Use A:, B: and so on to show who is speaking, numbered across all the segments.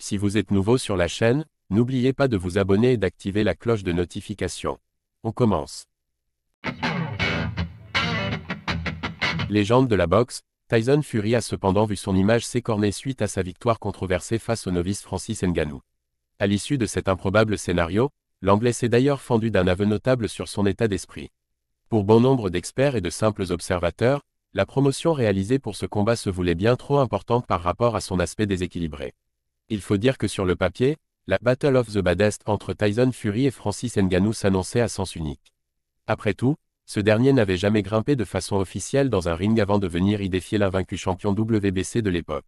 A: Si vous êtes nouveau sur la chaîne, n'oubliez pas de vous abonner et d'activer la cloche de notification. On commence. Légende de la boxe, Tyson Fury a cependant vu son image s'écorner suite à sa victoire controversée face au novice Francis Ngannou. À l'issue de cet improbable scénario, l'Anglais s'est d'ailleurs fendu d'un aveu notable sur son état d'esprit. Pour bon nombre d'experts et de simples observateurs, la promotion réalisée pour ce combat se voulait bien trop importante par rapport à son aspect déséquilibré. Il faut dire que sur le papier, la Battle of the Baddest entre Tyson Fury et Francis Ngannou s'annonçait à sens unique. Après tout, ce dernier n'avait jamais grimpé de façon officielle dans un ring avant de venir y défier l'invaincu champion WBC de l'époque.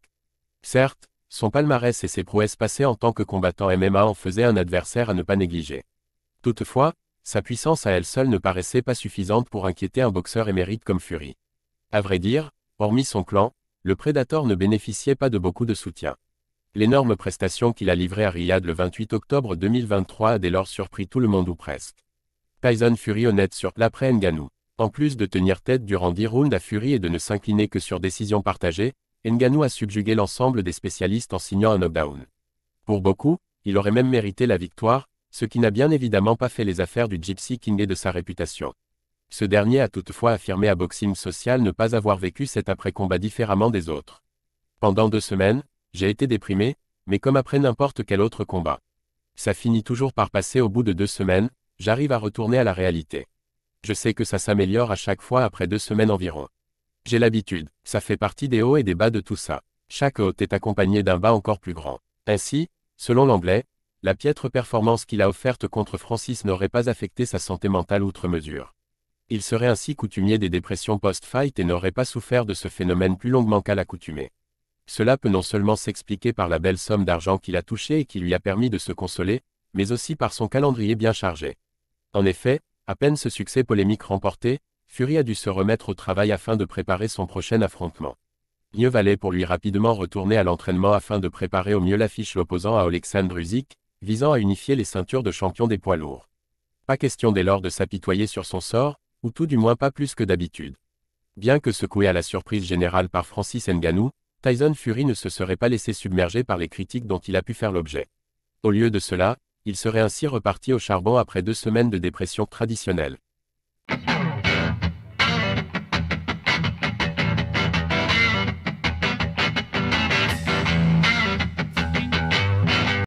A: Certes, son palmarès et ses prouesses passées en tant que combattant MMA en faisaient un adversaire à ne pas négliger. Toutefois, sa puissance à elle seule ne paraissait pas suffisante pour inquiéter un boxeur émérite comme Fury. À vrai dire, hormis son clan, le Predator ne bénéficiait pas de beaucoup de soutien. L'énorme prestation qu'il a livrée à Riyad le 28 octobre 2023 a dès lors surpris tout le monde ou presque. Tyson Fury honnête sur l'après Ngannou. En plus de tenir tête durant 10 rounds à Fury et de ne s'incliner que sur décision partagée, Ngannou a subjugué l'ensemble des spécialistes en signant un knockdown. Pour beaucoup, il aurait même mérité la victoire, ce qui n'a bien évidemment pas fait les affaires du Gypsy King et de sa réputation. Ce dernier a toutefois affirmé à Boxing Social ne pas avoir vécu cet après-combat différemment des autres. Pendant 2 semaines, j'ai été déprimé, mais comme après n'importe quel autre combat. Ça finit toujours par passer au bout de 2 semaines, j'arrive à retourner à la réalité. Je sais que ça s'améliore à chaque fois après 2 semaines environ. J'ai l'habitude, ça fait partie des hauts et des bas de tout ça. Chaque haut est accompagné d'un bas encore plus grand. Ainsi, selon l'Anglais, la piètre performance qu'il a offerte contre Francis n'aurait pas affecté sa santé mentale outre mesure. Il serait ainsi coutumier des dépressions post-fight et n'aurait pas souffert de ce phénomène plus longuement qu'à l'accoutumée. Cela peut non seulement s'expliquer par la belle somme d'argent qu'il a touchée et qui lui a permis de se consoler, mais aussi par son calendrier bien chargé. En effet, à peine ce succès polémique remporté, Fury a dû se remettre au travail afin de préparer son prochain affrontement. Mieux valait pour lui rapidement retourner à l'entraînement afin de préparer au mieux l'affiche l'opposant à Oleksandr Usyk, visant à unifier les ceintures de champion des poids lourds. Pas question dès lors de s'apitoyer sur son sort, ou tout du moins pas plus que d'habitude. Bien que secoué à la surprise générale par Francis Ngannou, Tyson Fury ne se serait pas laissé submerger par les critiques dont il a pu faire l'objet. Au lieu de cela, il serait ainsi reparti au charbon après 2 semaines de dépression traditionnelle.